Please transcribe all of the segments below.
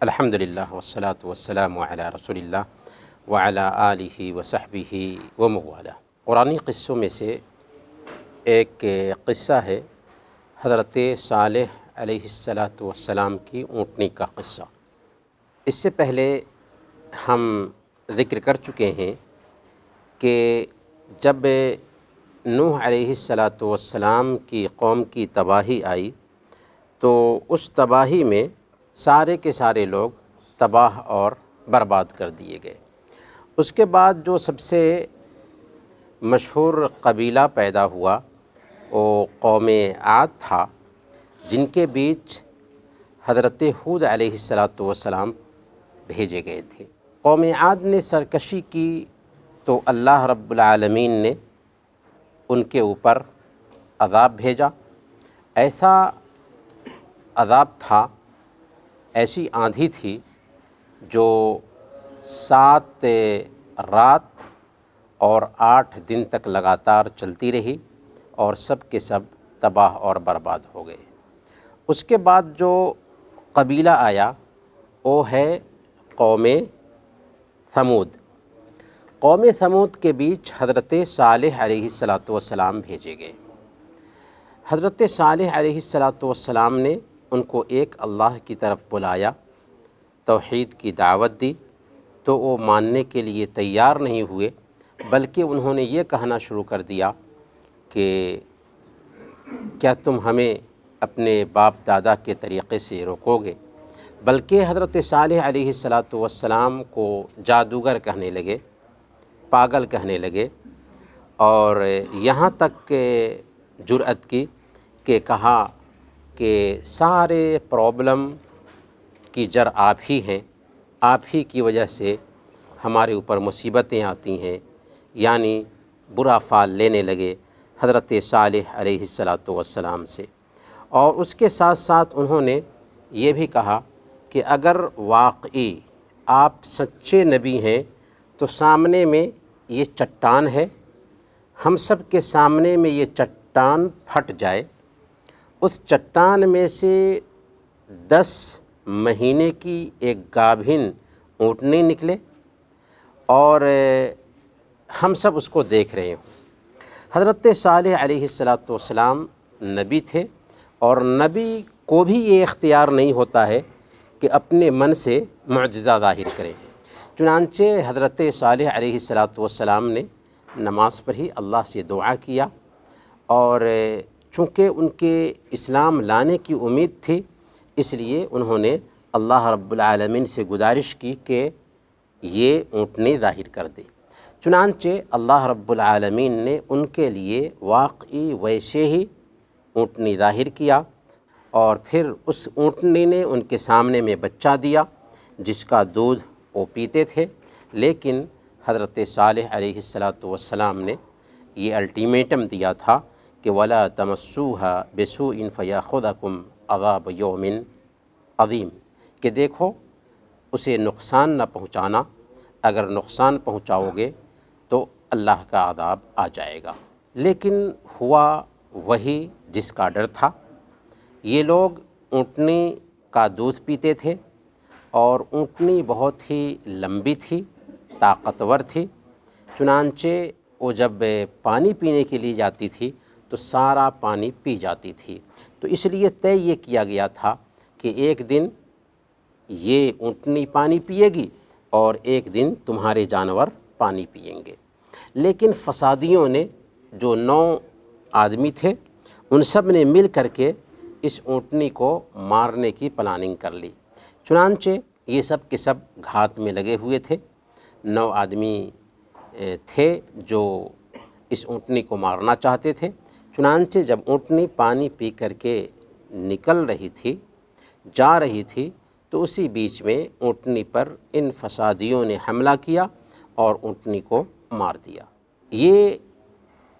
الحمدللہ والصلاة والسلام علی رسول اللہ وعلی آلہ وصحبہ وموالہ۔ قرآنی قصوں میں سے ایک قصہ ہے حضرت صالح علیہ السلام کی اونٹنی کا قصہ۔ اس سے پہلے ہم ذکر کر چکے ہیں کہ جب نوح علیہ السلام کی قوم کی تباہی آئی تو اس تباہی میں سارے کے سارے لوگ تباہ اور برباد کر دیے گئے۔ اس کے بعد جو سب سے مشہور قبیلہ پیدا ہوا وہ قوم عاد تھا، جن کے بیچ حضرت ہود علیہ السلام بھیجے گئے تھے۔ قوم عاد نے سرکشی کی تو اللہ رب العالمین نے ان کے اوپر عذاب بھیجا۔ ایسا عذاب تھا، ایسی آندھی تھی جو 7 رات اور 8 دن تک لگاتار چلتی رہی اور سب کے سب تباہ اور برباد ہو گئے۔ اس کے بعد جو قبیلہ آیا وہ ہے قوم ثمود۔ قوم ثمود کے بیچ حضرت صالح علیہ السلام بھیجے گئے۔ حضرت صالح علیہ السلام نے ان کو ایک اللہ کی طرف بلایا، توحید کی دعوت دی تو وہ ماننے کے لیے تیار نہیں ہوئے، بلکہ انہوں نے یہ کہنا شروع کر دیا کہ کیا تم ہمیں اپنے باپ دادا کے طریقے سے روکو گے؟ بلکہ حضرت صالح علیہ السلام کو جادوگر کہنے لگے، پاگل کہنے لگے، اور یہاں تک کہ جرأت کی کہ کہا کہ سارے پرابلم کی جڑ آپ ہی ہیں، آپ ہی کی وجہ سے ہمارے اوپر مصیبتیں آتی ہیں، یعنی برا فال لینے لگے حضرت صالح علیہ السلام سے۔ اور اس کے ساتھ ساتھ انہوں نے یہ بھی کہا کہ اگر واقعی آپ سچے نبی ہیں تو سامنے میں یہ چٹان ہے، ہم سب کے سامنے میں یہ چٹان پھٹ جائے، اس چٹان میں سے 10 مہینے کی ایک گابھن اونٹنی نکلے اور ہم سب اس کو دیکھ رہے ہوں۔ حضرت صالح علیہ السلام نبی تھے اور نبی کو بھی یہ اختیار نہیں ہوتا ہے کہ اپنے من سے معجزہ ظاہر کرے۔ چنانچہ حضرت صالح علیہ السلام نے نماز پڑھی، اللہ سے دعا کیا، اور چونکہ ان کے اسلام لانے کی امید تھی اس لیے انہوں نے اللہ رب العالمین سے گزارش کی کہ یہ اونٹنی ظاہر کر دے۔ چنانچہ اللہ رب العالمین نے ان کے لیے واقعی ویسے ہی اونٹنی ظاہر کیا، اور پھر اس اونٹنی نے ان کے سامنے میں بچہ دیا جس کا دودھ وہ پیتے تھے۔ لیکن حضرت صالح علیہ السلام نے یہ الٹیمیٹم دیا تھا کہ وَلَا تَمَسُّوهَا بِسُوءٍ فَيَأْخُذَكُمْ عَذَابُ يَوْمٍ عظیم، کہ دیکھو اسے نقصان نہ پہنچانا، اگر نقصان پہنچاؤ گے تو اللہ کا عذاب آ جائے گا۔ لیکن ہوا وہی جس کا ڈر تھا۔ یہ لوگ اونٹنی کا دودھ پیتے تھے اور اونٹنی بہت ہی لمبی تھی، طاقتور تھی، چنانچہ وہ جب پانی پینے کے لیے جاتی تھی تو سارا پانی پی جاتی تھی۔ تو اس لیے طے یہ کیا گیا تھا کہ ایک دن یہ اونٹنی پانی پیے گی اور ایک دن تمہارے جانور پانی پئیں گے۔ لیکن فسادیوں نے، جو 9 آدمی تھے، ان سب نے مل کر کے اس اونٹنی کو مارنے کی پلاننگ کر لی۔ چنانچہ یہ سب کے سب گھات میں لگے ہوئے تھے۔ 9 آدمی تھے جو اس اونٹنی کو مارنا چاہتے تھے۔ چنانچہ جب اونٹنی پانی پی کر کے نکل رہی تھی، جا رہی تھی، تو اسی بیچ میں اونٹنی پر ان فسادیوں نے حملہ کیا اور اونٹنی کو مار دیا۔ یہ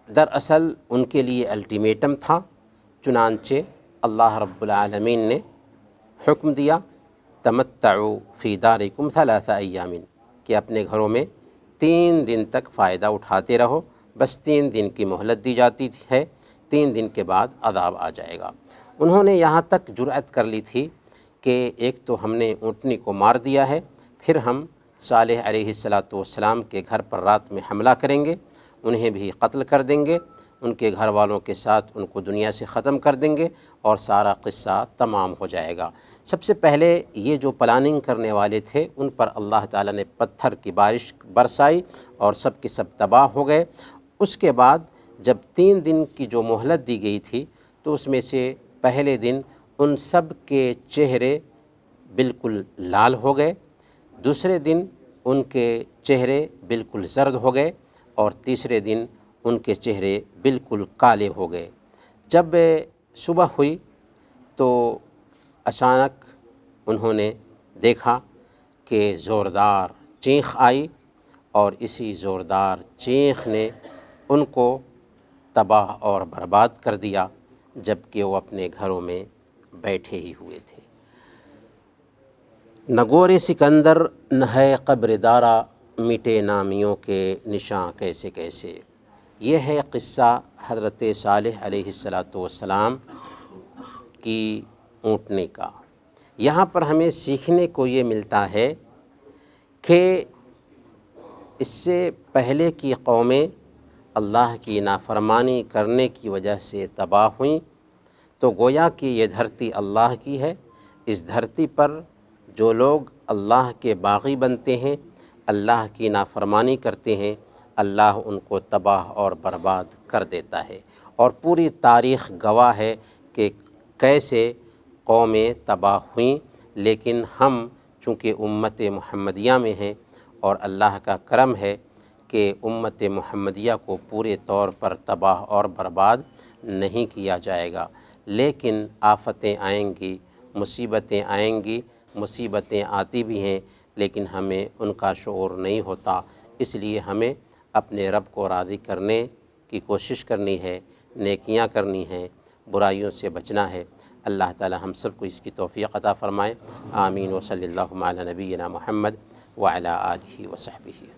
دراصل ان کے لیے الٹیمیٹم تھا۔ چنانچہ اللہ رب العالمین نے حکم دیا تمتعوا فی دارکم 3 ایام، کہ اپنے گھروں میں 3 دن تک فائدہ اٹھاتے رہو، بس 3 دن کی مہلت دی جاتی ہے، 3 دن کے بعد عذاب آ جائے گا۔ انہوں نے یہاں تک جرأت کر لی تھی کہ ایک تو ہم نے اونٹنی کو مار دیا ہے، پھر ہم صالح علیہ السلام کے گھر پر رات میں حملہ کریں گے، انہیں بھی قتل کر دیں گے، ان کے گھر والوں کے ساتھ ان کو دنیا سے ختم کر دیں گے اور سارا قصہ تمام ہو جائے گا۔ سب سے پہلے یہ جو پلاننگ کرنے والے تھے ان پر اللہ تعالیٰ نے پتھر کی بارش برسائی اور سب کے سب تباہ ہو گئے۔ اس کے بعد جب 3 دن کی جو مہلت دی گئی تھی تو اس میں سے پہلے دن ان سب کے چہرے بالکل لال ہو گئے، دوسرے دن ان کے چہرے بالکل زرد ہو گئے اور تیسرے دن ان کے چہرے بالکل کالے ہو گئے۔ جب صبح ہوئی تو اچانک انہوں نے دیکھا کہ زوردار چینخ آئی اور اسی زوردار چینخ نے ان کو تباہ اور برباد کر دیا، جبکہ وہ اپنے گھروں میں بیٹھے ہی ہوئے تھے۔ نہ گور سکندر نہ ہے قبر دارا، مٹے نامیوں کے نشاں کیسے کیسے۔ یہ ہے قصہ حضرت صالح علیہ السلام کی اونٹنے کا۔ یہاں پر ہمیں سیکھنے کو یہ ملتا ہے کہ اس سے پہلے کی قومیں اللہ کی نافرمانی کرنے کی وجہ سے تباہ ہوئیں، تو گویا کہ یہ دھرتی اللہ کی ہے، اس دھرتی پر جو لوگ اللہ کے باغی بنتے ہیں، اللہ کی نافرمانی کرتے ہیں، اللہ ان کو تباہ اور برباد کر دیتا ہے۔ اور پوری تاریخ گواہ ہے کہ کیسے قومیں تباہ ہوئیں، لیکن ہم چونکہ امت محمدیہ میں ہیں اور اللہ کا کرم ہے کہ امت محمدیہ کو پورے طور پر تباہ اور برباد نہیں کیا جائے گا، لیکن آفتیں آئیں گی، مصیبتیں آئیں گی، مصیبتیں آتی بھی ہیں لیکن ہمیں ان کا شعور نہیں ہوتا۔ اس لیے ہمیں اپنے رب کو راضی کرنے کی کوشش کرنی ہے، نیکیاں کرنی ہیں، برائیوں سے بچنا ہے۔ اللہ تعالی ہم سب کو اس کی توفیق عطا فرمائے۔ آمین و صلی اللہ علی نبینا محمد وعلی آلہ وصحبہ۔